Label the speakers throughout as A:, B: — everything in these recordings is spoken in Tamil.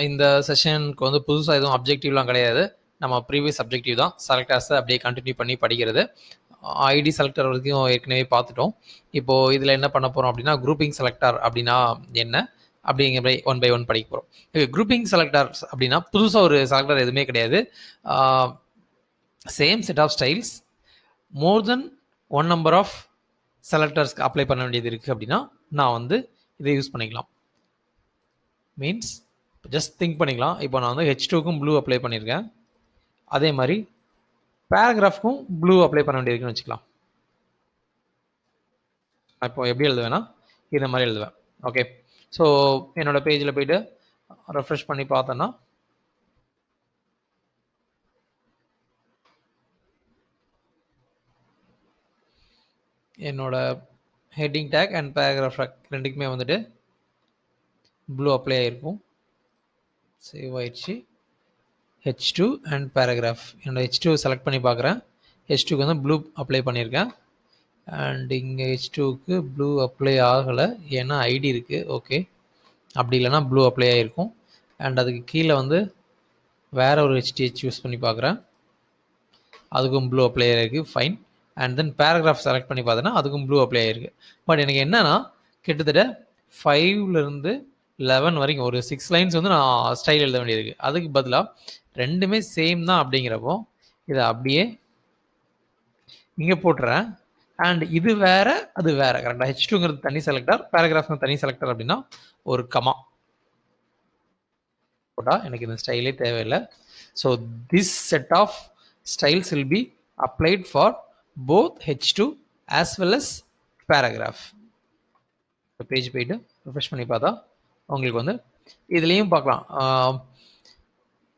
A: இந்த செஷனுக்கு வந்து புதுசாக எதுவும் அப்ஜெக்டிவ்லாம் கிடையாது. நம்ம ப்ரீவியஸ் அப்ஜெக்டிவ் தான். செலக்டர்ஸை அப்படியே கண்டினியூ பண்ணி படிக்கிறது. ஐடி செலக்டர் வரைக்கும் ஏற்கனவே பார்த்துட்டோம். இப்போது இதில் என்ன பண்ண போகிறோம் அப்படின்னா, குரூப்பிங் செலக்டர் அப்படின்னா என்ன அப்படிங்கிற மாதிரி ஒன் பை ஒன் படிக்க போகிறோம். குரூப்பிங் செலக்டர்ஸ் அப்படின்னா புதுசாக ஒரு செலக்டர் எதுவுமே கிடையாது. Same set of styles, more than one number of செலக்டர்ஸ்க்கு அப்ளை பண்ண வேண்டியது இருக்குது அப்படின்னா நான் வந்து இதை யூஸ் பண்ணிக்கலாம். மீன்ஸ் ஜஸ்ட் திங்க் பண்ணிக்கலாம். இப்போ நான் வந்து H2க்கும் ப்ளூ அப்ளை பண்ணியிருக்கேன். அதே மாதிரி பேராகிராஃப்க்கும் ப்ளூ அப்ளை பண்ண வேண்டியிருக்குன்னு வச்சுக்கலாம். இப்போ எப்படி எழுதுவேன்னா இந்த மாதிரி எழுதுவேன். ஓகே, ஸோ என்னோட பேஜில் போயிட்டு ரெஃப்ரெஷ் பண்ணி பார்த்தோன்னா என்னோட ஹெட்டிங் டேக் அண்ட் பேராகிராஃப் ரெண்டுக்குமே வந்துட்டு ப்ளூ அப்ளை ஆகிருக்கும். சேவ் ஆயிடுச்சு. H2 அண்ட் பேராகிராஃப் என்னோட H2 செலக்ட் பண்ணி பார்க்குறேன். H2க்கு வந்து ப்ளூ அப்ளை பண்ணியிருக்கேன். அண்ட் இங்கே H2க்கு ப்ளூ அப்ளை ஆகலை, ஏன்னா ஐடி இருக்குது. ஓகே, அப்படி இல்லைனா ப்ளூ அப்ளை ஆகிருக்கும். அண்ட் அதுக்கு கீழே வந்து வேறு ஒரு HTH யூஸ் பண்ணி பார்க்குறேன், அதுக்கும் ப்ளூ அப்ளை ஆகிருக்கு. Fine. And then paragraph select பண்ணி பார்த்தோன்னா அதுக்கும் ப்ளூ அப்ளை ஆகிருக்கு. பட் எனக்கு என்னென்னா கிட்டத்தட்ட 5லேருந்து 11 வரைக்கும் ஒரு 6 லைன்ஸ் வந்து நான் ஸ்டைல் எழுத வேண்டியிருக்கு. அதுக்கு பதிலாக ரெண்டுமே சேம் தான் அப்படிங்கிறப்போ இதை அப்படியே இங்கே போட்டுறேன். அண்ட் இது வேற அது வேற. கரெக்டாக H2ங்கிறது தனி செலக்டர், பேராகிராஃப்ங்கிறது தனி செலக்டர் அப்படின்னா ஒரு கமா போட்டால் எனக்கு இந்த ஸ்டைலே தேவையில்லை. So this set of styles will be applied for both H2 as well as paragraph. Page போயிட்டு ரிஃப்ரெஷ் பண்ணி பார்த்தா உங்களுக்கு வந்து இதுலேயும் பார்க்கலாம்.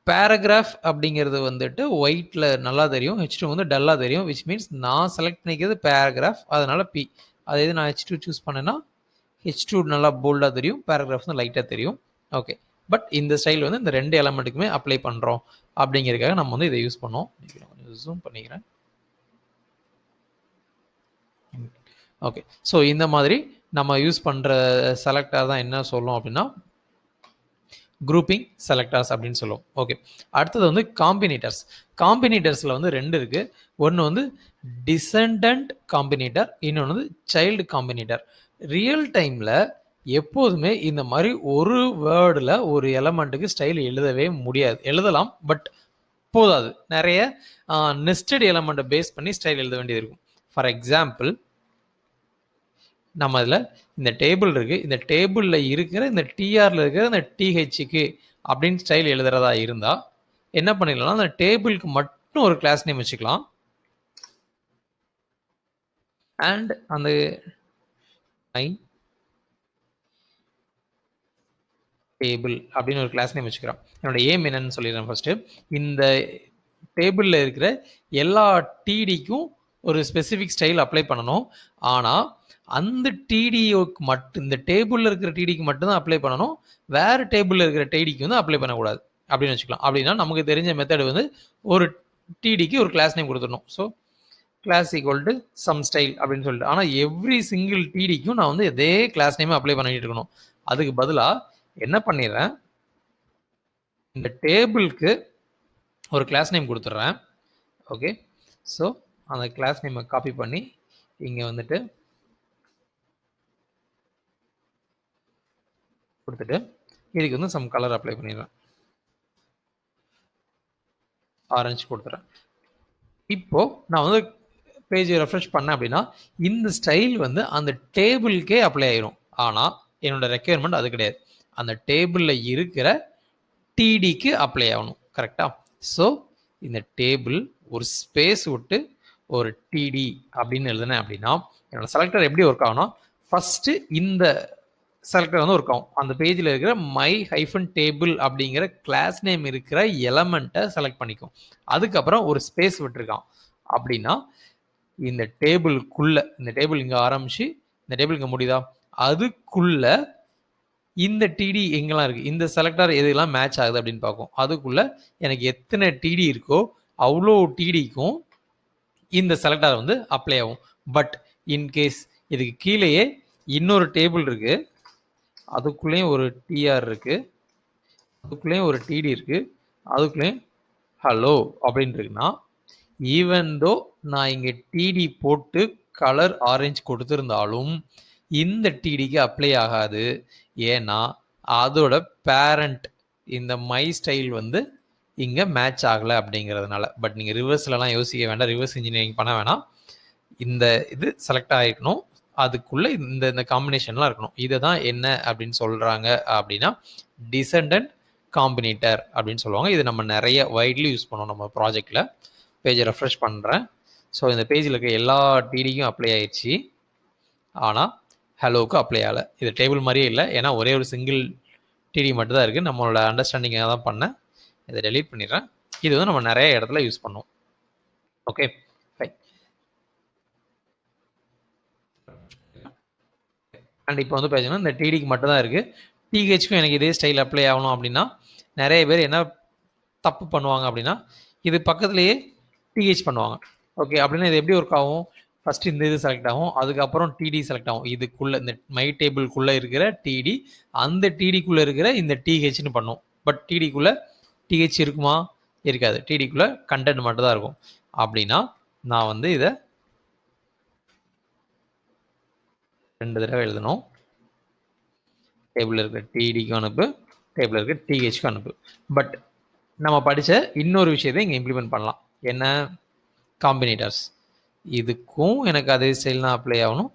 A: பேராகிராஃப் அப்படிங்கிறது வந்துட்டு ஒயிட்டில் நல்லா தெரியும், H2 வந்து டல்லாக தெரியும். விச் மீன்ஸ் நான் செலக்ட் பண்ணிக்கிறது பேராகிராஃப், அதனால் P. அதே இது நான் H2 சூஸ் பண்ணேன்னா H2 நல்லா போல்டாக தெரியும், பேராகிராஃப் வந்து லைட்டாக தெரியும். ஓகே, பட் இந்த ஸ்டைல் வந்து இந்த ரெண்டு எலமெண்ட்டுக்குமே அப்ளை பண்ணுறோம் அப்படிங்கிறதுக்காக நம்ம வந்து இதை யூஸ் பண்ணோம். ஜூம் பண்ணிக்கிறேன். ஓகே, ஸோ இந்த மாதிரி நம்ம யூஸ் பண்ணுற செலக்டர் தான் என்ன சொல்லும் அப்படின்னா குரூப்பிங் செலக்டர்ஸ் அப்படின்னு சொல்லுவோம். ஓகே, அடுத்தது வந்து காம்பினேட்டர்ஸ். காம்பினேட்டர்ஸில் வந்து ரெண்டு இருக்குது. ஒன்று வந்து டிசெண்டன்ட் காம்பினேட்டர், இன்னொன்று வந்து சைல்டு காம்பினேட்டர். ரியல் டைமில் எப்போதுமே இந்த மாதிரி ஒரு வேர்டில் ஒரு எலமெண்ட்டுக்கு ஸ்டைல் எழுதவே முடியாது. எழுதலாம், பட் போதாது. நிறைய நெஸ்டட் எலமெண்ட்டை பேஸ் பண்ணி ஸ்டைல் எழுத வேண்டியது இருக்கும். ஃபார் எக்ஸாம்பிள், நம்ம இதில் இந்த டேபிள் இருக்குது, இந்த டேபிளில் இருக்கிற இந்த டிஆரில் இருக்கிற இந்த டிஹெச்சுக்கு அப்படின்னு ஸ்டைல் எழுதுறதா இருந்தால் என்ன பண்ணிடலாம், அந்த டேபிளுக்கு மட்டும் ஒரு கிளாஸ் நேம் வச்சுக்கலாம். அண்ட் அந்த டேபிள் அப்படின்னு ஒரு கிளாஸ் நேம் வச்சுக்கிறோம். என்னோட ஏம் என்னன்னு சொல்லிடுறேன். ஃபர்ஸ்ட், இந்த டேபிளில் இருக்கிற எல்லா டிடிக்கும் ஒரு ஸ்பெசிஃபிக் ஸ்டைல் அப்ளை பண்ணணும். ஆனால் அந்த டிடிக்கு மட்டும், இந்த டேபிளில் இருக்கிற டிடிக்கு மட்டும்தான் அப்ளை பண்ணணும், வேறு டேபிளில் இருக்கிற டிடிக்கு வந்து அப்ளை பண்ணக்கூடாது அப்படின்னு வச்சுக்கலாம். அப்படின்னா நமக்கு தெரிஞ்ச மெத்தட் வந்து ஒரு டிடிக்கு ஒரு கிளாஸ் நேம் கொடுத்துடணும். So class equal to some style அப்படின்னு சொல்லிட்டு, ஆனால் எவ்ரி சிங்கிள் டிடிக்கும் நான் வந்து இதே கிளாஸ் நேம் அப்ளை பண்ணிட்டு இருக்கணும். அதுக்கு பதிலாக என்ன பண்ணிடுறேன், இந்த டேபிளுக்கு ஒரு கிளாஸ் நேம் கொடுத்துட்றேன். ஓகே, ஸோ அந்த கிளாஸ் நேமை காப்பி பண்ணி இங்கே வந்துட்டு கொடுத்துட்டு இதுக்கு வந்து சம் கலர் அப்ளை பண்ணிடுறேன். ஆரஞ்சு கொடுத்துறேன். இப்போ நான் வந்து பேஜ் ரெஃப்ரெஷ் பண்ணேன் அப்படின்னா இந்த ஸ்டைல் வந்து அந்த டேபிளுக்கே அப்ளை ஆயிரும். ஆனால் என்னோட ரெக்யர்மெண்ட் அது கிடையாது, அந்த டேபிளில் இருக்கிற டிடிக்கு அப்ளை ஆகணும். கரெக்டாக? ஸோ இந்த டேபிள் ஒரு ஸ்பேஸ் விட்டு ஒரு டிடி அப்படின்னு எழுதுனேன் அப்படின்னா என்னோட செலக்டர் எப்படி ஒர்க் ஆகும்னா, ஃபஸ்ட்டு இந்த செலக்டர் வந்து ஒர்க் ஆகும். அந்த பேஜில் இருக்கிற மை ஹைஃபன் டேபிள் அப்படிங்கிற கிளாஸ் நேம் இருக்கிற எலமெண்ட்டை செலக்ட் பண்ணிக்கும். அதுக்கப்புறம் ஒரு ஸ்பேஸ் விட்டுருக்கான் அப்படின்னா இந்த டேபிளுக்குள்ள, இந்த டேபிள் இங்கே ஆரம்பிச்சு இந்த டேபிள் இங்கே முடியுதா, அதுக்குள்ள இந்த டிடி எங்கெல்லாம் இருக்குது, இந்த செலக்டர் எதுலாம் மேட்ச் ஆகுது அப்படின்னு பார்க்கும். அதுக்குள்ள எனக்கு எத்தனை டிடி இருக்கோ அவ்வளோ டிடிக்கும் இந்த செலக்டர் வந்து அப்ளை ஆகும். பட் இன்கேஸ் இதுக்கு கீழேயே இன்னொரு டேபிள் இருக்குது, அதுக்குள்ளேயும் ஒரு டிஆர் இருக்குது, அதுக்குள்ளேயும் ஒரு டிடி இருக்குது, அதுக்குள்ளேயும் ஹலோ அப்படின்னு இருக்குன்னா, ஈவன் தோ நான் இங்கே டிடி போட்டு கலர் ஆரஞ்சு கொடுத்துருந்தாலும் இந்த டிடிக்கு அப்ளை ஆகாது. ஏன்னா அதோட பேரண்ட் இந்த மை ஸ்டைல் வந்து இங்கே மேட்ச் ஆகலை அப்படிங்கிறதுனால. பட் நீங்கள் ரிவர்ஸ்லலாம் யோசிக்க வேண்டாம், ரிவர்ஸ் இன்ஜினியரிங் பண்ண வேணாம். இந்த இது செலக்ட் ஆகிருக்கணும், அதுக்குள்ளே இந்த இந்த காம்பினேஷன்லாம் இருக்கணும். இதை தான் என்ன அப்படின்னு சொல்கிறாங்க அப்படின்னா டிசெண்டன்ட் காம்பினேட்டர் அப்படின்னு சொல்லுவாங்க. இது நம்ம நிறைய வைட்லி யூஸ் பண்ணுவோம் நம்ம ப்ராஜெக்டில். பேஜை ரெஃப்ரெஷ் பண்ணுறேன். ஸோ இந்த பேஜில் இருக்க எல்லா டிடிக்கும் அப்ளை ஆயிடுச்சு, ஆனால் ஹலோவுக்கு அப்ளை ஆகலை. இது டேபிள் மாதிரியே இல்லை, ஏன்னா ஒரே ஒரு சிங்கிள் டிடி மட்டும் தான் இருக்குது. நம்மளோட அண்டர்ஸ்டாண்டிங்காக தான் பண்ணேன். இதை டெலீட் பண்ணிடுறேன். இது வந்து நம்ம நிறைய இடத்துல யூஸ் பண்ணுவோம். Okay fine. அண்ட் இப்போ வந்து பார்த்தீங்கன்னா இந்த டிடிக்கு மட்டும் தான் இருக்குது. டிஹெச்க்கும் எனக்கு இதே ஸ்டைல் அப்ளை ஆகணும் அப்படின்னா நிறைய பேர் என்ன தப்பு பண்ணுவாங்க அப்படின்னா இது பக்கத்துலேயே டிஹெச் பண்ணுவாங்க. ஓகே, அப்படின்னா இது எப்படி ஒர்க் ஆகும்? ஃபஸ்ட்டு இந்த இது செலக்ட் ஆகும், அதுக்கப்புறம் டிடி செலக்ட் ஆகும். இதுக்குள்ளே இந்த மை டேபிள்குள்ளே இருக்கிற டிடி அந்த டிடிக்குள்ளே இருக்கிற இந்த டிஹெச்னு பண்ணும். பட் டிடிக்குள்ளே டிஹெச் இருக்குமா? இருக்காது. டிடிக்குள்ளே கண்டென்ட் மட்டும் தான் இருக்கும். அப்படின்னா நான் வந்து இதை 2 தடவை எழுதணும். டேபிளில் இருக்கிற டிடிக்கும் அனுப்பு, டேபிளில் இருக்கிற டிஹெச்க்கும் அனுப்பு. பட் நம்ம படித்த இன்னொரு விஷயத்தை இங்கே இம்ப்ளிமெண்ட் பண்ணலாம். என்ன? காம்பினேட்டர்ஸ். இதுக்கும் எனக்கு அதே ஸ்டைல் தான் அப்ளை ஆகணும்,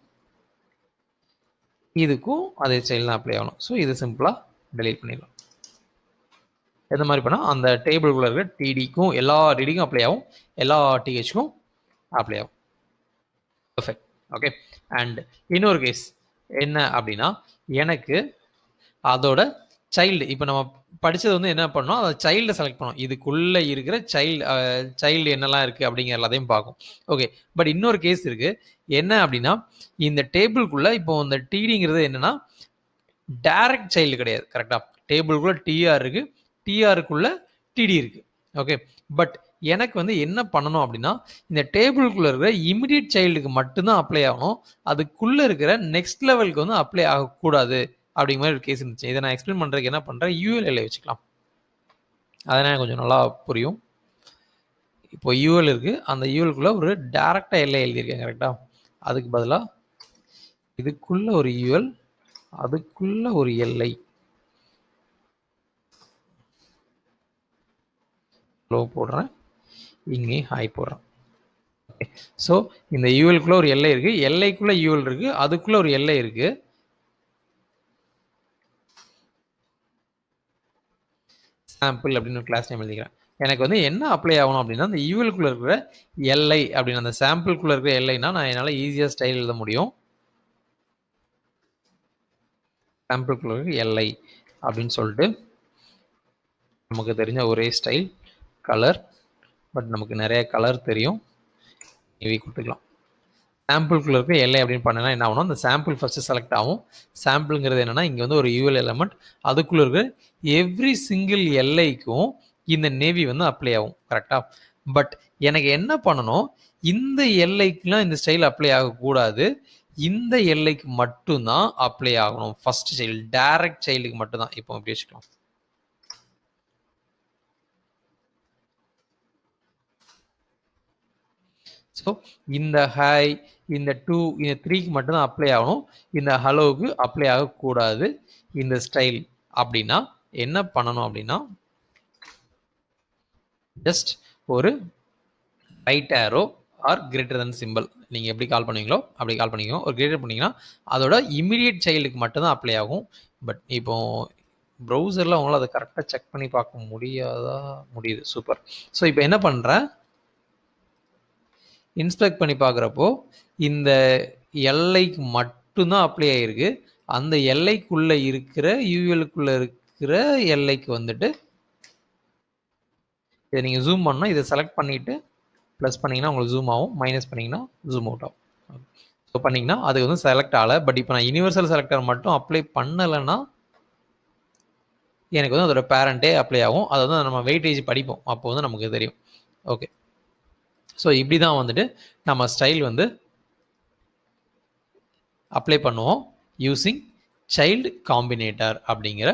A: இதுக்கும் அதே ஸ்டைல் தான் அப்ளை ஆகணும். ஸோ இது சிம்பிளாக டெலீட் பண்ணிடலாம். எந்த மாதிரி பண்ணால் அந்த டேபிள்குள்ளே இருக்கிற டிடிக்கும் எல்லா டிடிக்கும் அப்ளை ஆகும், எல்லா டிஹெச்க்கும் அப்ளை ஆகும். பர்ஃபெக்ட். ஓகே, அண்ட் இன்னொரு கேஸ் என்ன அப்படின்னா எனக்கு அதோட சைல்டு, இப்போ நம்ம படித்தது வந்து என்ன பண்ணோம், அதை சைல்டை செலக்ட் பண்ணோம். இதுக்குள்ளே இருக்கிற சைல்டு என்னெல்லாம் இருக்குது அப்படிங்கிற எல்லாத்தையும் பார்க்கும். ஓகே, பட் இன்னொரு கேஸ் இருக்குது. என்ன அப்படின்னா இந்த டேபிள்குள்ளே இப்போ இந்த டிடிங்கிறது என்னென்னா டைரக்ட் சைல்டு கிடையாது. கரெக்டாக டேபிள்குள்ளே டிஆர் இருக்குது, டிஆருக்குள்ளே டிடி இருக்குது. ஓகே, பட் எனக்கு வந்து என்ன பண்ணணும் அப்படின்னா இந்த டேபிள்குள்ளே இருக்கிற இமிடியட் சைல்டுக்கு மட்டும்தான் அப்ளை ஆகணும், அதுக்குள்ளே இருக்கிற நெக்ஸ்ட் லெவலுக்கு வந்து அப்ளை ஆகக்கூடாது அப்படிங்கிற மாதிரி ஒரு கேஸ் இருந்துச்சு. இதை நான் எக்ஸ்பிளைன் பண்ணுறதுக்கு என்ன பண்ணுறேன், யூஎல்எல்ஐ வச்சுக்கலாம். அதனால் கொஞ்சம் நல்லா புரியும். இப்போ யூஎல் இருக்குது, அந்த யூஎல்குள்ளே ஒரு டேரெக்டாக எல்லை எழுதியிருக்கேன். கரெக்டாக அதுக்கு பதிலாக இதுக்குள்ளே ஒரு யூஎல், அதுக்குள்ளே ஒரு எல்லை, லோ போடுறேன், இங்கே ஹாய் போடுறேன். ஸோ இந்த யூஎல்குள்ளே ஒரு எல்லை இருக்குது, எல்லைக்குள்ளே யூஎல் இருக்குது, அதுக்குள்ளே ஒரு எல்லை இருக்குது. சாம்பிள் அப்படின்னு ஒரு கிளாஸ் நேம் எழுதிக்கிறேன். எனக்கு வந்து என்ன அப்ளை ஆகணும் அப்படின்னா இந்த யூஎல்குள்ளே இருக்கிற எல்லை அப்படின்னு அந்த சாம்பிள்குள்ளே இருக்கிற எல்லைனா நான் என்னால் ஈஸியாக ஸ்டைல் எழுத முடியும். சாம்பிள்குள்ளே இருக்கிற எல்லை அப்படின்னு சொல்லிட்டு நமக்கு தெரிஞ்ச ஒரே ஸ்டைல் கலர், பட் நமக்கு நிறைய கலர் தெரியும், இவை கொடுத்துக்கலாம். சாம்பிள்குள்ளே இருக்க எல்லை அப்படின்னு பண்ணனா என்ன ஆகும்னா அந்த சாம்பிள் ஃபஸ்ட்டு செலக்ட் ஆகும். சாம்பிளுங்கிறது என்னென்னா இங்கே வந்து ஒரு யூஎல் எலமெண்ட், அதுக்குள்ளே இருக்க எவ்ரி சிங்கிள் எல்லைக்கும் இந்த நேவி வந்து அப்ளை ஆகும். கரெக்டாக? பட் எனக்கு என்ன பண்ணணும், இந்த எல்லைக்குலாம் இந்த ஸ்டைல் அப்ளை ஆகக்கூடாது, இந்த எல்லைக்கு மட்டும்தான் அப்ளை ஆகணும். ஃபஸ்ட் சைல்டு டைரக்ட் சைல்டுக்கு மட்டும்தான். இப்போ எப்படி வச்சுக்கலாம், ஸோ இந்த ஹை, இந்த 2, இந்த 3க்கு மட்டும்தான் அப்ளை ஆகணும், இந்த ஹலோவுக்கு அப்ளை ஆகக்கூடாது இந்த ஸ்டைல். அப்படின்னா என்ன பண்ணணும் அப்படின்னா ஜஸ்ட் ஒரு right arrow or greater than simple, நீங்கள் எப்படி கால் பண்ணுவீங்களோ அப்படி கால் பண்ணிக்கோங்க. ஒரு கிரேட்டர் பண்ணிங்கன்னா அதோட இமீடியட் சைல்டுக்கு மட்டும்தான் அப்ளை ஆகும். பட் இப்போ ப்ரௌசரில் அவங்களால அதை கரெக்டாக செக் பண்ணி பார்க்க முடியாதா? முடியுது, சூப்பர். ஸோ இப்போ என்ன பண்ணுறேன், இன்ஸ்பெக்ட் பண்ணி பார்க்குறப்போ இந்த எல்லைக்கு மட்டும்தான் அப்ளை ஆகிருக்கு, அந்த எல்லைக்குள்ளே இருக்கிற யூஎலுக்குள்ளே இருக்கிற எல்லைக்கு வந்துட்டு இதை நீங்கள் ஜூம் பண்ணால் இதை செலக்ட் பண்ணிவிட்டு ப்ளஸ் பண்ணிங்கன்னா உங்களுக்கு ஜூம் ஆகும், மைனஸ் பண்ணிங்கன்னா ஜூம் அவுட் ஆகும். ஸோ பண்ணிங்கன்னா அது வந்து செலக்ட் ஆகலை. பட் இப்போ நான் யூனிவர்சல் செலக்டர் மட்டும் அப்ளை பண்ணலைன்னா எனக்கு வந்து அதோட பேரண்ட்டே அப்ளை ஆகும். அதை வந்து நம்ம வெயிட்டேஜ் படிப்போம், அப்போ வந்து நமக்கு தெரியும். ஓகே, ஸோ இப்படி தான் வந்துட்டு நம்ம ஸ்டைல் வந்து அப்ளை பண்ணுவோம் யூஸிங் சைல்டு காம்பினேட்டர் அப்படிங்கிற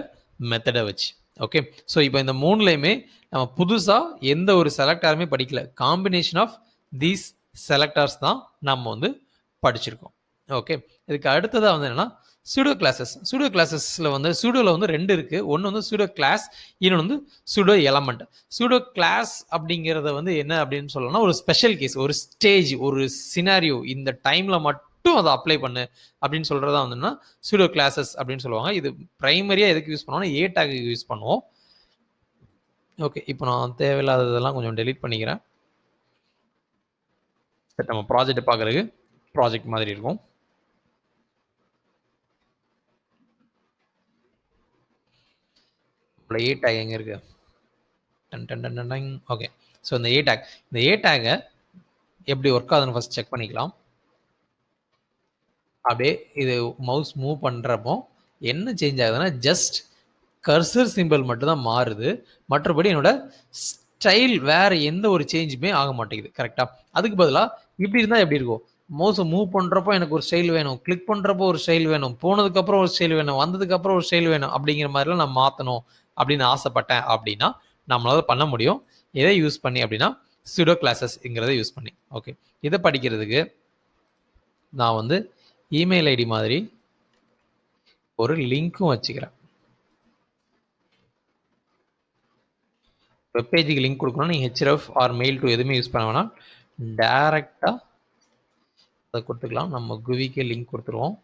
A: மெத்தடை வச்சு. ஓகே. ஸோ இப்போ இந்த 3லயுமே நம்ம புதுசா எந்த ஒரு செலக்டாருமே படிக்கல. காம்பினேஷன் ஆஃப் தீஸ் செலக்டார்ஸ் தான் நம்ம வந்து படிச்சிருக்கோம். ஓகே. இதுக்கு அடுத்ததா வந்து என்னன்னா, சூடோ கிளாஸஸ். சூடோ கிளாஸஸ்ல வந்து சூடோல வந்து 2 இருக்கு. ஒண்ணு வந்து சூடோ கிளாஸ், இன்னொன்னு வந்து சூடோ எலமெண்ட். சூடோ கிளாஸ் அப்படிங்கிறத வந்து என்ன அப்படின்னு சொல்லணும்னா, ஒரு ஸ்பெஷல் கேஸ், ஒரு ஸ்டேஜ், ஒரு சினாரியோ இந்த டைம்ல மட்டும் அத அப்ளை பண்ணு அப்படின்னு சொல்றதா வந்துன்னா சூடோ கிளாஸஸ் அப்படின்னு சொல்லுவாங்க. இது பிரைமரியா எதுக்கு யூஸ் பண்ணுவோம்னா, ஏ டேக்குக்கு யூஸ் பண்ணுவோம். ஓகே. இப்போ நான் தேவையில்லாததெல்லாம் கொஞ்சம் டெலீட் பண்ணிக்கிறேன். சரி, நம்ம ப்ராஜெக்ட் பார்க்கறதுக்கு ப்ராஜெக்ட் மாதிரி இருக்கும். ஏ டேக் எங்க இருக்கு? Done done done done. Okay. So இந்த ஏ டேக்கை எப்படி ஒர்க் ஆகுதுன்னு ஃபர்ஸ்ட் செக் பண்ணிக்கலாம். அப்படியே இது மவுஸ் மூவ் பண்ணுறப்போ என்ன சேஞ்ச் ஆகுதுன்னா ஜஸ்ட் கர்சர் சிம்பிள் மட்டும் தான் மாறுது. மற்றபடி என்னோட ஸ்டைல் வேற எந்த ஒரு சேஞ்சுமே ஆக மாட்டேங்குது. கரெக்டா? அதுக்கு பதிலாக இப்படி இருந்தால் எப்படி இருக்கும்? மவுஸை மூவ் பண்ணுறப்போ எனக்கு ஒரு ஸ்டைல் வேணும், கிளிக் பண்ணுறப்போ ஒரு ஸ்டைல் வேணும், போனதுக்கப்புறம் ஒரு ஸ்டைல் வேணும், வந்ததுக்கப்புறம் ஒரு ஸ்டைல் வேணும் அப்படிங்கிற மாதிரிலாம் நான் மாற்றணும் அப்படின்னு ஆசைப்பட்டேன் அப்படின்னா நம்மளால பண்ண முடியும். எதை யூஸ் பண்ணி அப்படின்னா சூடோ கிளாஸஸ்ங்கிறத யூஸ் பண்ணி. ஓகே. இதை படிக்கிறதுக்கு நான் வந்து இமெயில் ஐடி மாதிரி ஒரு லிங்க்கும் வச்சுக்கிறேன். வெப்பேஜுக்கு லிங்க் கொடுக்கணும். நீங்கள் ஹெச்எஃப் ஆர் மெயில் டு எதுவுமே யூஸ் பண்ண வேணாம். டைரெக்டாக அதை கொடுத்துக்கலாம். நம்ம குவிக்கே லிங்க் கொடுத்துருவோம்.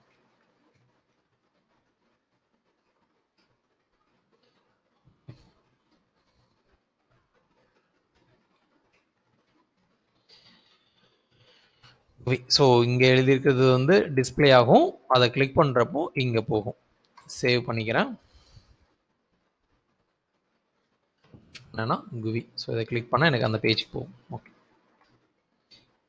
A: ஸோ இங்கே எழுதியிருக்கிறது வந்து டிஸ்பிளே ஆகும். அதை கிளிக் பண்ணுறப்போ இங்கே போகும். சேவ் பண்ணிக்கிறேன். என்னன்னா குவி. ஸோ இதை கிளிக் பண்ணால் எனக்கு அந்த பேஜுக்கு போகும். ஓகே.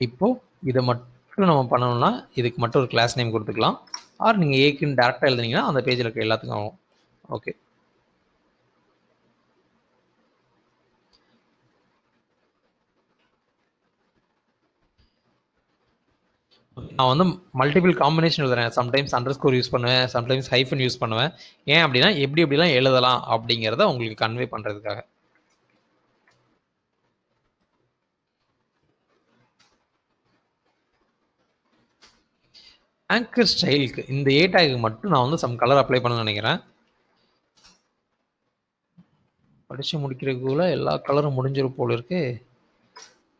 A: இப்போ இதை மட்டும் நம்ம பண்ணணும்னா இதுக்கு மட்டும் ஒரு கிளாஸ் நேம் கொடுத்துக்கலாம். ஆர் நீங்கள் ஏக்குன்னு டேரெக்டாக எழுதுனீங்கன்னா அந்த பேஜில் இருக்க எல்லாத்துக்கும் ஆகும். ஓகே. நான் வந்து மல்டிபிள் காம்பினேஷன் எழுதுறேன். சம்டைம்ஸ் அண்டர் ஸ்கோர் யூஸ் பண்ணுவேன், சம்டைம்ஸ் ஹைஃபன் யூஸ் பண்ணுவேன். ஏன் அப்படின்னா எப்படி எப்படிலாம் எழுதலாம் அப்படிங்கிறத உங்களுக்கு கன்வே பண்ணுறதுக்காக. ஆங்கர் ஸ்டைலுக்கு இந்த ஏ டேக்கு மட்டும் நான் வந்து சம் கலர் அப்ளை பண்ண நினைக்கிறேன். படித்து முடிக்கிறதுக்குள்ள எல்லா கலரும் முடிஞ்சிடும் போல இருக்கு.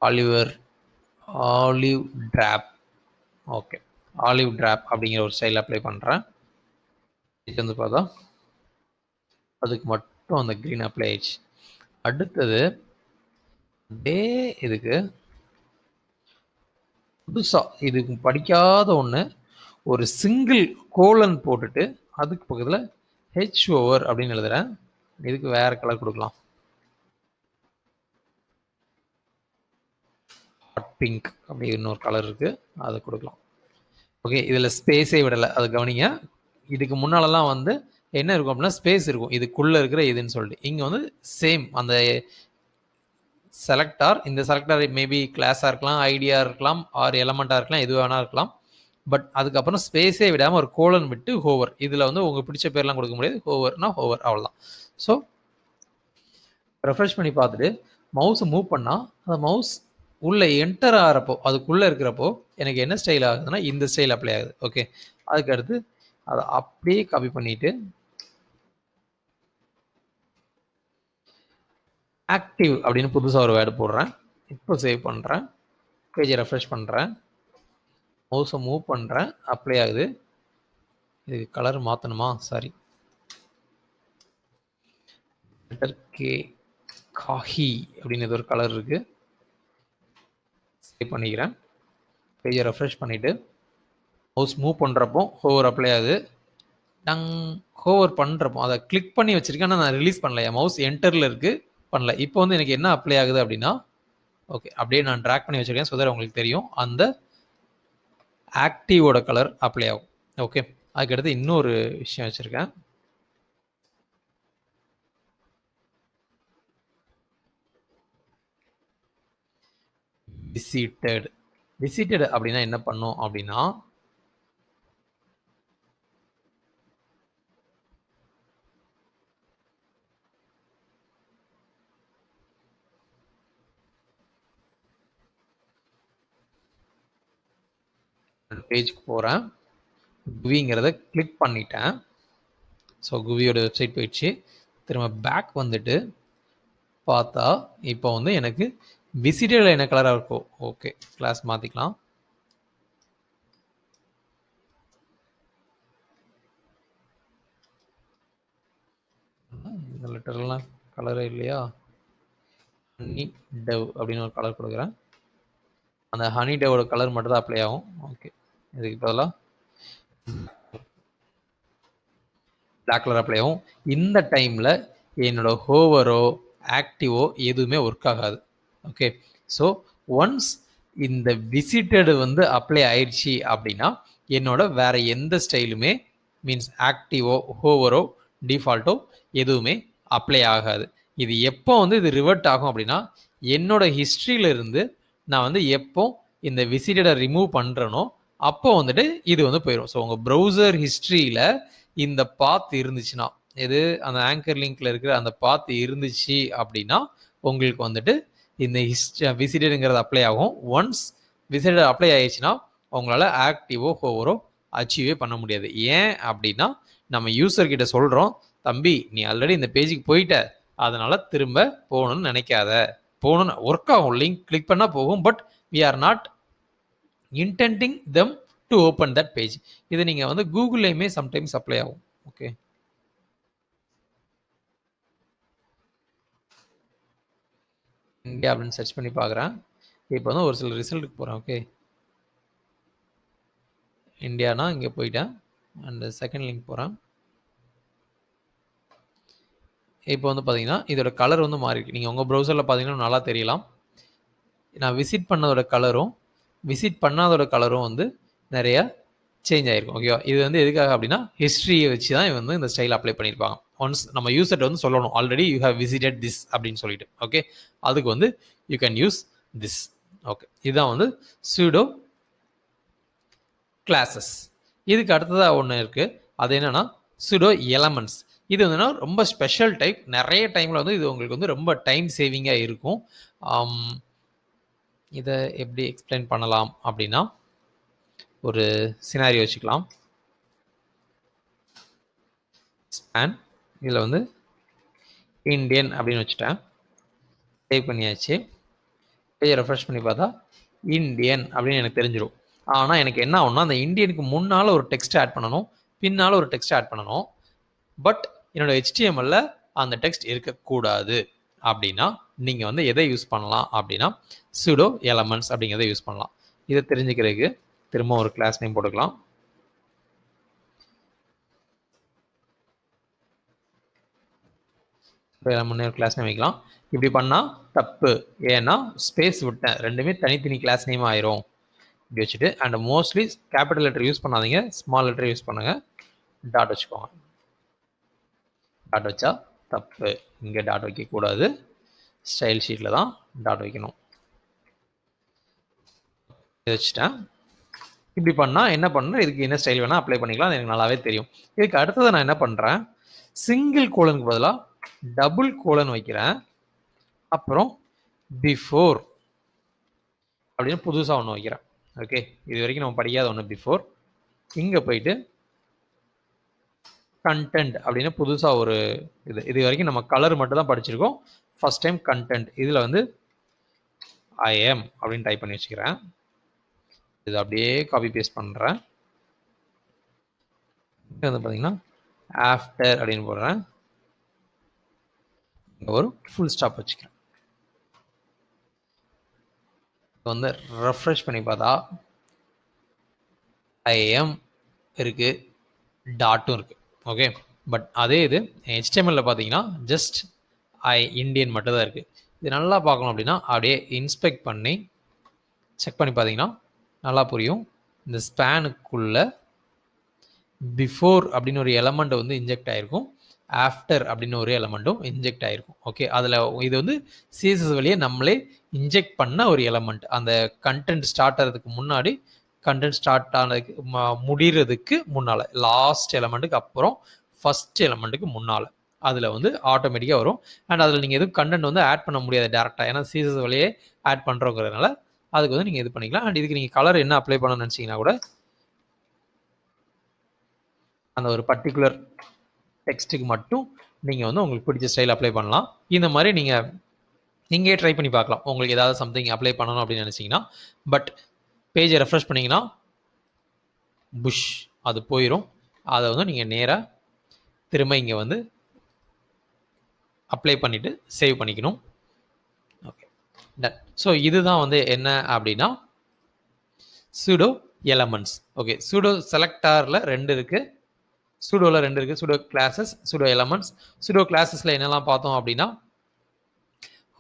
A: Olive drop. Okay. Olive drop அப்படிங்கிற ஒரு ஸ்டைல் அப்ளை பண்ணுறேன். இது வந்து பார்த்தா அதுக்கு மட்டும் அந்த க்ரீன் அப்ளை ஆயிடுச்சு. அடுத்தது இதுக்கு புதுசாக இதுக்கு படிக்காத ஒன்று ஒரு சிங்கிள் கோலன் போட்டுட்டு அதுக்கு பக்கத்தில் ஹெச் ஓவர் அப்படின்னு எழுதுறேன். இதுக்கு வேற கலர் கொடுக்கலாம். ஹாட் பிங்க் அப்படி இன்னொரு கலர் இருக்கு, அதை கொடுக்கலாம். ஓகே. இதில் ஸ்பேஸே விடலை, அதை கவனிங்க. இதுக்கு முன்னாலலாம் வந்து என்ன இருக்கும் அப்படின்னா ஸ்பேஸ் இருக்கும் இதுக்குள்ளே இருக்கிற இதுன்னு சொல்லிட்டு. இங்கே வந்து சேம் அந்த செலக்டார், இந்த செலக்டார் மேபி கிளாஸாக இருக்கலாம், ஐடியா இருக்கலாம், ஆர் எலமெண்ட்டாக இருக்கலாம், எது வேணா இருக்கலாம். பட் அதுக்கப்புறம் ஸ்பேஸே விடாமல் ஒரு கோலன் விட்டு ஹோவர். இதில் வந்து உங்களுக்கு பிடிச்ச பேர்லாம் கொடுக்க முடியாது. ஹோவர்னா ஹோவர், அவ்வளோதான். ஸோ ரெஃப்ரெஷ் பண்ணி பார்த்துட்டு மவுஸை மூவ் பண்ணால் அந்த மவுஸ் உள்ளே என்டர் ஆகிறப்போ அதுக்குள்ளே இருக்கிறப்போ எனக்கு என்ன ஸ்டைல் ஆகுதுன்னா இந்த ஸ்டைல் அப்ளை ஆகுது. ஓகே. அதுக்கடுத்து அதை அப்படியே காப்பி பண்ணிவிட்டு ஆக்டிவ் அப்படின்னு புதுசாக ஒரு வேர்டு போடுறேன். இப்போ சேவ் பண்ணுறேன். பேஜை ரெஃப்ரெஷ் பண்ணுறேன். மவுஸை மூவ் பண்ணுறேன். அப்ளை ஆகுது. இதுக்கு கலர் மாற்றணுமா? சாரி, கே காஹி அப்படின்னு ஏதோ ஒரு கலர் இருக்குது. சேவ் பண்ணிக்கிறேன். பேஜை ரெஃப்ரெஷ் பண்ணிவிட்டு மவுஸ் மூவ் பண்ணுறப்போ ஹோவர் அப்ளை ஆகுது. டங். ஹோவர் பண்ணுறப்போ அதை கிளிக் பண்ணி வச்சுருக்கேன். ஆனால் நான் ரிலீஸ் பண்ணல. என் மவுஸ் என்டரில் இருக்குது, பண்ணல. இப்போ வந்து எனக்கு என்ன அப்ளை ஆகுது அப்படின்னா ஓகே அப்படியே நான் ட்ராக் பண்ணி வச்சுருக்கேன். ஸோ தட் உங்களுக்கு தெரியும் அந்த ஆக்டிவோட கலர் அப்ளை ஆகும். ஓகே. அதுக்கடுத்து இன்னொரு விஷயம் வச்சுருக்கேன். விசிட்டட் அப்படின்னா என்ன பண்ணும் அப்படின்னா பேஜுக்கு போகிறேன். குவிங்கிறத கிளிக் பண்ணிட்டேன். ஸோ குவியோட வெப்சைட் போயிடுச்சு. திரும்ப பேக் வந்துட்டு பார்த்தா இப்போ வந்து எனக்கு விசிட்டடில் என்ன கலராக இருக்கும். ஓகே, கிளாஸ் மாற்றிக்கலாம். இந்த லெட்டர்லாம் கலரே இல்லையா. ஹனி டவ் அப்படின்னு ஒரு கலர் கொடுக்குறேன். அந்த ஹனி டவோட கலர் மட்டும் தான் அப்ளை ஆகும். ஓகே, இதுக்கு பதிலாக பிளாக் கலர் அப்ளை ஆகும். இந்த டைமில் என்னோட ஹோவரோ ஆக்டிவோ எதுவுமே ஒர்க் ஆகாது. ஓகே, ஸோ ஒன்ஸ் இந்த விசிட்டடு வந்து அப்ளை ஆயிடுச்சு அப்படின்னா என்னோட வேற எந்த ஸ்டைலுமே மீன்ஸ் ஆக்டிவோ ஹோவரோ டிஃபால்ட்டோ எதுவுமே அப்ளை ஆகாது. இது எப்போ வந்து இது ரிவர்ட் ஆகும் அப்படின்னா என்னோட ஹிஸ்ட்ரியில இருந்து நான் வந்து எப்போ இந்த விசிட்டடை ரிமூவ் பண்ணுறனோ அப்போ வந்துட்டு இது வந்து போயிடும். ஸோ உங்கள் ப்ரௌசர் ஹிஸ்ட்ரியில் இந்த பாத் இருந்துச்சுன்னா எது அந்த ஆங்கர் லிங்க்ல இருக்கிற அந்த பாத் இருந்துச்சு அப்படின்னா உங்களுக்கு வந்துட்டு இந்த விசிட்டடுங்கிறது அப்ளை ஆகும். ஒன்ஸ் விசிட்டட் அப்ளை ஆயிடுச்சுன்னா உங்களால் ஆக்டிவோ ஹோவரோ அச்சீவே பண்ண முடியாது. ஏன் அப்படின்னா நம்ம யூசர் கிட்ட சொல்கிறோம், தம்பி நீ ஆல்ரெடி இந்த பேஜுக்கு போயிட்ட, அதனால திரும்ப போகணும்னு நினைக்காத. போகணும்னு ஒர்க் ஆகும், லிங்க் கிளிக் பண்ணால் போகும், but we are not intending them to open that page. இது நீங்கள் வந்து கூகுள்லேயுமே சம்டைம்ஸ் அப்ளை ஆகும். ஓகே, இந்தியா அப்படின்னு சர்ச் பண்ணி பார்க்குறேன். இப்போ வந்து ஒரு சில ரிசல்ட்டுக்கு போகிறேன். ஓகே, இந்தியானா இங்கே போயிட்டேன். அண்ட் செகண்ட் லிங்க் போகிறேன். இப்போ வந்து பார்த்தீங்கன்னா இதோட கலர் வந்து மாறி இருக்கு. நீங்கள் உங்கள் ப்ரௌசரில் பார்த்தீங்கன்னா நல்லா தெரியலாம். நான் விசிட் பண்ணதோட கலரும் விசிட் பண்ணாதோட கலரும் வந்து நிறையா சேஞ்ச் ஆகிருக்கும். ஓகேவா, இது வந்து எதுக்காக அப்படின்னா ஹிஸ்ட்ரியை வச்சு தான் வந்து இந்த ஸ்டைல் அப்ளை பண்ணியிருப்பாங்க. ஒன்ஸ் நம்ம யூசர்ட்ட வந்து சொல்லணும் already you have visited this அப்படின்னு சொல்லிட்டு. ஓகே, அதுக்கு வந்து you can use this. Okay, இதுதான் வந்து சூடோ கிளாஸஸ். இதுக்கு அடுத்ததாக ஒன்று இருக்குது, அது என்னென்னா சூடோ எலமெண்ட்ஸ். இது வந்துன்னா ரொம்ப ஸ்பெஷல் டைப். நிறைய டைமில் வந்து இது உங்களுக்கு வந்து ரொம்ப டைம் சேவிங்காக இருக்கும். இதை எப்படி எக்ஸ்பிளைன் பண்ணலாம் அப்படின்னா ஒரு சினாரியோ வச்சுக்கலாம். ஸ்பேன் இதில் வந்து இந்தியன் அப்படின்னு வச்சுட்டேன். டைப் பண்ணியாச்சு. பேஜை ரெஃப்ரெஷ் பண்ணி பார்த்தா இந்தியன் அப்படின்னு எனக்கு தெரிஞ்சிடும். ஆனால் எனக்கு என்ன ஆகும்னா அந்த இந்தியனுக்கு முன்னால் ஒரு டெக்ஸ்ட் ஆட் பண்ணணும், பின்னால் ஒரு டெக்ஸ்ட் ஆட் பண்ணணும். பட் என்னோட HTML அந்த டெக்ஸ்ட் இருக்கக்கூடாது. அப்படின்னா நீங்கள் வந்து எதை யூஸ் பண்ணலாம் அப்படின்னா சூடோ எலமெண்ட்ஸ் அப்படிங்கிறத யூஸ் பண்ணலாம். இதை தெரிஞ்சுக்கிறதுக்கு திரும்ப ஒரு கிளாஸ் நேம் போட்டுக்கலாம். முன்னே ஒரு கிளாஸ் நேம் வைக்கலாம். இப்படி பண்ணால் தப்பு, ஏன்னா ஸ்பேஸ் விட்டேன், ரெண்டுமே தனித்தனி கிளாஸ் நேம் ஆயிரும். இப்படி வச்சுட்டு and mostly capital letter use பண்ணாதீங்க, ஸ்மால் லெட்டர் யூஸ் பண்ணுங்க. டாட் வச்சுக்கோங்க. டாட் வச்சா தப்பு, இங்கே டாட் வைக்கக்கூடாது, ஸ்டைல் ஷீட்டில் தான் டாட் வைக்கணும். வச்சுட்டேன். இப்படி பண்ணால் என்ன பண்ணுறேன், இதுக்கு என்ன ஸ்டைல் வேணால் அப்ளை பண்ணிக்கலாம், அது எனக்கு நல்லாவே தெரியும். இதுக்கு அடுத்தது நான் என்ன பண்ணுறேன், சிங்கிள் கோலனுக்கு பதிலாக டபுள் கோலன் வைக்கிறேன். அப்புறம் பிஃபோர் அப்படின்னு புதுசாக ஒன்று வைக்கிறேன். ஓகே, இது வரைக்கும் நம்ம படிக்காத ஒன்று பிஃபோர். இங்கே போயிட்டு கண்டென்ட் அப்படின்னு புதுசாக ஒரு இது வரைக்கும் நம்ம கலர் மட்டும் தான் படிச்சிருக்கோம். First time content. இதில் வந்து ஐ எம் அப்படின்னு டைப் பண்ணி வச்சுக்கிறேன். இது அப்படியே காப்பி பேஸ்ட் பண்ணுறேன். வந்து பார்த்தீங்கன்னா ஆஃப்டர் அப்படின்னு போடுறேன். ஒரு ஃபுல் ஸ்டாப் வச்சுக்கிறேன். வந்து ரெஃப்ரெஷ் பண்ணி பார்த்தா ஐஎம் இருக்குது, டாட்டும் இருக்குது. ஓகே, பட் அதே இது HTML பார்த்தீங்கன்னா ஜஸ்ட் இந்தியன் மட்டும் தான் இருக்குது. இது நல்லா பார்க்கணும் அப்படின்னா அப்படியே இன்ஸ்பெக்ட் பண்ணி செக் பண்ணி பார்த்தீங்கன்னா நல்லா புரியும். இந்த ஸ்பேனுக்குள்ள பிஃபோர் அப்படின்னு ஒரு எலமெண்ட் வந்து இன்ஜெக்ட் ஆகிருக்கும், ஆஃப்டர் அப்படின்னு ஒரு எலமெண்ட்டும் இன்ஜெக்ட் ஆகிருக்கும். ஓகே, அதில் இது வந்து CSS வழியே நம்மளே இன்ஜெக்ட் பண்ண ஒரு எலமெண்ட். அந்த கண்டென்ட் ஸ்டார்ட் ஆகிறதுக்கு முன்னாடி, கண்டென்ட் ஸ்டார்ட் ஆனதுக்கு முடிகிறதுக்கு முன்னால், லாஸ்ட் எலமெண்ட்டுக்கு அப்புறம் ஃபஸ்ட் எலமெண்ட்டுக்கு முன்னால் அதில் வந்து ஆட்டோமேட்டிக்காக வரும். அண்ட் அதில் நீங்கள் எதுவும் கண்டென்ட் வந்து ஆட் பண்ண முடியாது டேரெக்டாக, ஏன்னா CSS வழியே ஆட் பண்ணுறோங்கிறதுனால அதுக்கு வந்து நீங்கள் இது பண்ணிக்கலாம். அண்ட் இதுக்கு நீங்கள் கலர் என்ன அப்ளை பண்ணணும்னு நினச்சிங்கன்னா கூட அந்த ஒரு பர்டிகுலர் டெக்ஸ்ட்டுக்கு மட்டும் நீங்கள் வந்து உங்களுக்கு பிடிச்ச ஸ்டைல் அப்ளை பண்ணலாம். இந்த மாதிரி நீங்களே ட்ரை பண்ணி பார்க்கலாம். உங்களுக்கு ஏதாவது சம்திங் அப்ளை பண்ணணும் அப்படின்னு நினச்சிங்கன்னா. பட் பேஜை ரெஃப்ரெஷ் பண்ணிங்கன்னா புஷ் அது போயிடும். அதை வந்து நீங்கள் நேராக திரும்ப இங்கே வந்து அப்ளை பண்ணிவிட்டு சேவ் பண்ணிக்கணும். Okay, ton. ஸோ இதுதான் வந்து என்ன அப்படின்னா சூடோ எலமெண்ட்ஸ். ஓகே, சூடோ செலக்டாரில் 2 இருக்குது, சூடோவில் 2 இருக்குது, pseudo classes, pseudo elements. Pseudo கிளாஸஸில் என்னெல்லாம் பார்த்தோம் அப்படின்னா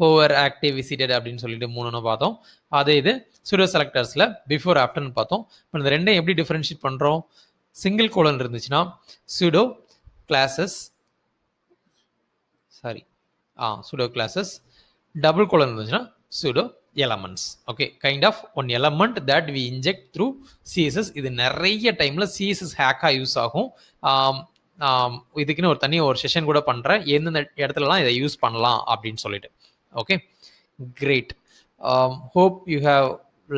A: ஹோவர், ஆக்டிவ், விசிட்டட் அப்படின்னு சொல்லிட்டு 3 பார்த்தோம். அதே இது சூடோ செலக்டர்ஸில் பிஃபோர் ஆஃப்டர்னு பார்த்தோம். இப்போ இந்த ரெண்டையும் எப்படி டிஃபரன்ஷியேட் பண்ணுறோம்? சிங்கிள் கோலன் இருந்துச்சுன்னா pseudo classes, pseudo classes, double colon இருந்துச்சுன்னா pseudo elements. Okay, kind of one element that we inject through CSS. இது நிறைய டைம்ல CSS ஹேக்கா யூஸ் ஆகும். இதுக்குன்னு ஒரு தனி ஒரு செஷன் கூட பண்றேன், எந்தெந்த இடத்துலலாம் இதை யூஸ் பண்ணலாம் அப்படின்னு சொல்லிட்டு. Okay, great. Hope you have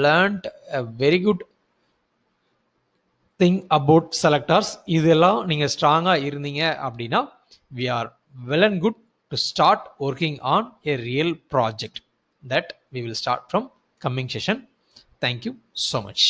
A: learned a very good thing about selectors. இதெல்லாம் நீங்க ஸ்ட்ராங்கா இருந்தீங்க அப்படின்னா we are well and good to start working on a real project that we will start from coming session. Thank you so much.